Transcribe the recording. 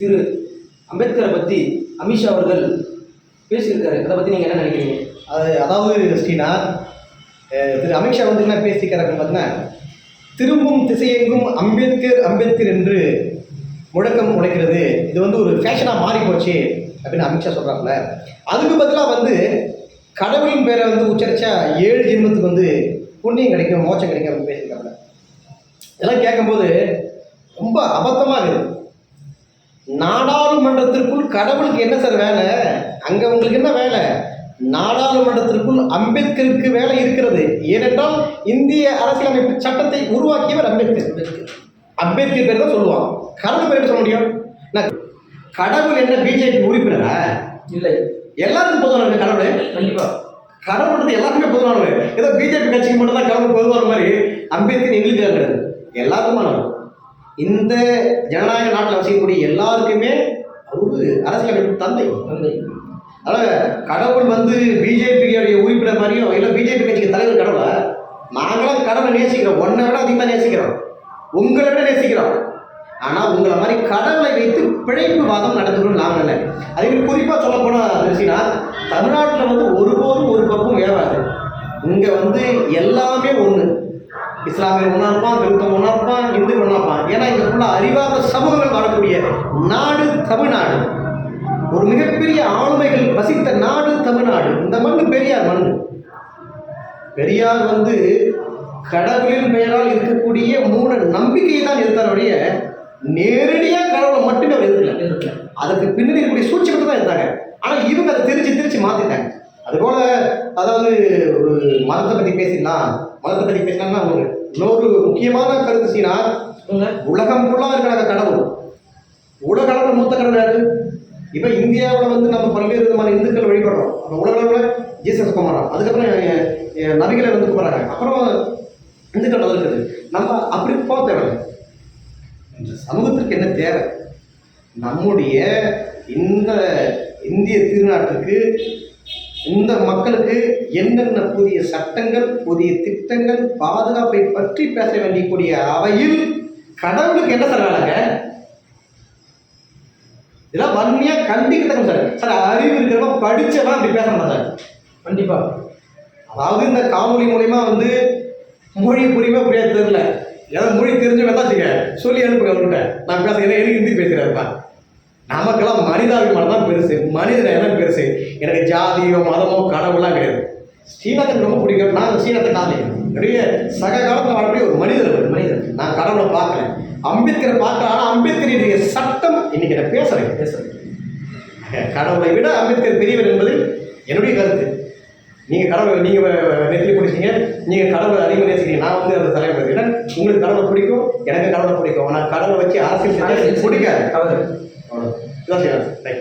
திரு அம்பேத்கரை பற்றி அமித்ஷா அவர்கள் பேசியிருக்காரு. அதை பற்றி நீங்கள் என்ன நினைக்கிறீங்க? அதாவது ஸ்ரீநாத், திரு அமித்ஷா வந்து என்ன பேசியிருக்காரு அப்படின்னு பார்த்தீங்கன்னா, திரும்பும் திசையெங்கும் அம்பேத்கர் அம்பேத்கர் என்று முழக்கம் உடைக்கிறது, இது வந்து ஒரு ஃபேஷனாக மாறி போச்சு அப்படின்னு அமித்ஷா சொல்கிறாப்புல. அதுக்கு பதிலாக வந்து கடவுளின் பேரை வந்து உச்சரித்தா 7 ஜென்மத்துக்கு வந்து புண்ணியம் கிடைக்கும், மோட்சம் கிடைக்கும் அப்படின்னு பேசியிருக்காப்புல. இதெல்லாம் கேட்கும்போது ரொம்ப அபத்தமாக இருக்குது. நாடாளுமன்றத்திற்குள் கடவுளுக்கு என்ன சார் வேலை? அங்கே உங்களுக்கு என்ன வேலை? நாடாளுமன்றத்திற்குள் அம்பேத்கருக்கு வேலை இருக்கிறது. ஏனென்றால் இந்திய அரசியலமைப்பு சட்டத்தை உருவாக்கியவர் அம்பேத்கர். அம்பேத்கர் பேர் தான் சொல்லுவான், கடவுள் பேர் சொல்ல முடியும்? கடவுள் என்ன பிஜேபி உறுப்பினரா? இல்லை, எல்லாருக்கும் பொதுவானவர் கடவுள். கண்டிப்பாக கடவுள் எல்லாருக்குமே பொதுவானவர். ஏதோ பிஜேபி கட்சிக்கு மட்டும் தான் கடவுள் பொதுவான மாதிரி அம்பேத்கர் எங்களுக்கு கிடையாது, எல்லாருக்குமானவர். இந்த ஜனநாயக நாட்டில் வசிக்கக்கூடிய எல்லாருக்குமே அவரு அரசியலமைப்பு தந்தை. அதனால் கடவுள் வந்து பிஜேபியோடைய உறுப்பினர் மாதிரியும் இல்லை பிஜேபி கட்சிக்கு தலைவர் கடவுளை. நாங்களும் கடவுளை நேசிக்கிறோம், ஒன்றை விட அதிகமாக நேசிக்கிறோம், உங்களை விட நேசிக்கிறோம். ஆனால் உங்களை மாதிரி கடவுளை வைத்து பிழைப்பு வாதம் நடத்தணும்னு நாங்கள் இல்லை. அதே மாதிரி குறிப்பாக சொல்ல போனால் தெரிஞ்சுன்னா, தமிழ்நாட்டில் வந்து ஒருபோதும் ஒரு பக்கம் வேவாது. இங்கே வந்து எல்லாமே ஒன்று. இஸ்லாமியர் ஒன்றா இருப்பான், கிறிஸ்தவன் ஒன்றா இருப்பான், இந்து ஒன்றா இருப்பான். ஏன்னா இங்கே ஃபுல்லாக அறிவாத சமூகங்கள் வாழக்கூடிய நாடு தமிழ்நாடு. ஒரு மிகப்பெரிய ஆளுமைகள் வசித்த நாடு தமிழ்நாடு. இந்த மண்ணு பெரியார் மண். பெரியார் வந்து கடவுளின் பெயரால் இருக்கக்கூடிய மூட நம்பிக்கையை தான் இருந்தாருடைய, நேரடியாக கடவுளை மட்டுமே அவர் எதிர்க்கல. அதுக்கு பின்னாடி இருக்கக்கூடிய சூழ்ச்சிகளை தான் இருந்தாங்க. ஆனால் இவங்க அதை திருச்சி மாற்றிட்டாங்க. அதுபோல் அதாவது ஒரு மதத்தை பற்றி பேசிடலாம். மதத்தை பற்றி பேசினாங்கன்னா ஒரு இன்னொரு முக்கியமான கருத்து சீனா, உலகம் ஃபுல்லாக இருக்கிற கடவுள், உலக அளவில் மூத்த கடவுள் யாரு? இப்போ இந்தியாவில் வந்து நம்ம பல்வேறு விதமான இந்துக்கள் வழிபடுறோம். அப்போ உலக அளவில் ஜீசஸ் குமாரம், அதுக்கப்புறம் நபிகளை வந்து கும்பிட்றாங்க, அப்புறம் இந்துக்கள் வளர்க்குது. நம்ம அப்படி போக தேவையில்லை. இந்த சமூகத்திற்கு என்ன தேவை? நம்முடைய இந்த இந்திய திருநாட்டுக்கு, இந்த மக்களுக்கு என்னென்ன புதிய சட்டங்கள், புதிய திட்டங்கள், பாதுகாப்பை பற்றி பேச வேண்டியக்கூடிய அவையில் கடவுளுக்கு என்ன சார் வேலைங்க? இதெல்லாம் வன்மையாக கண்டிக்கத்தக்க சார். சார் அறிவு இருக்கிறவங்க படித்தவன் அப்படி பேச மாட்டாங்க. கண்டிப்பாக. அதாவது இந்த காணொலி மூலிமா வந்து மொழி புரியுமா புரியாது தெரியல, ஏதாவது மொழி தெரிஞ்சவங்க தான் வச்சுக்க சொல்லி அனுப்புங்க அவர்கிட்ட. நான் பேச எனக்கு ஹிந்தி பேசுகிறேன்ப்பா. நமக்கெல்லாம் மனிதாபிமானம் தான் பெருசு, மனிதனை எல்லாம் பெருசு. எனக்கு ஜாதியோ மதமோ கடவுளாம் கிடையாது. ஸ்ரீநாத்துக்கு ரொம்ப பிடிக்கும். நான் ஸ்ரீநாத்தை காதலிக்கிறேன். என்னுடைய சக காலத்தில் வாழக்கூடிய ஒரு மனிதர். நான் கடவுளை பார்க்கல, அம்பேத்கரை பார்க்கல. ஆனால் அம்பேத்கருடைய சட்டம் இன்னைக்கு நான் பேசுகிறேன். கடவுளை விட அம்பேத்கர் பெரியவர் என்பது என்னுடைய கருத்து. நீங்கள் கடவுளை நெத்தி பிடிச்சிங்க, நீங்கள் கடவுளை அதிகமாக நேசிக்கிறீங்க. நான் வந்து அந்த தலைவர் இல்லை. உங்களுக்கு கடவுளை பிடிக்கும், எனக்கு கடவுளை பிடிக்கும். ஆனால் கடவுளை வச்சு அரசியல் பிடிக்காது. அவ்வளோ இதான் செய்யலாம்.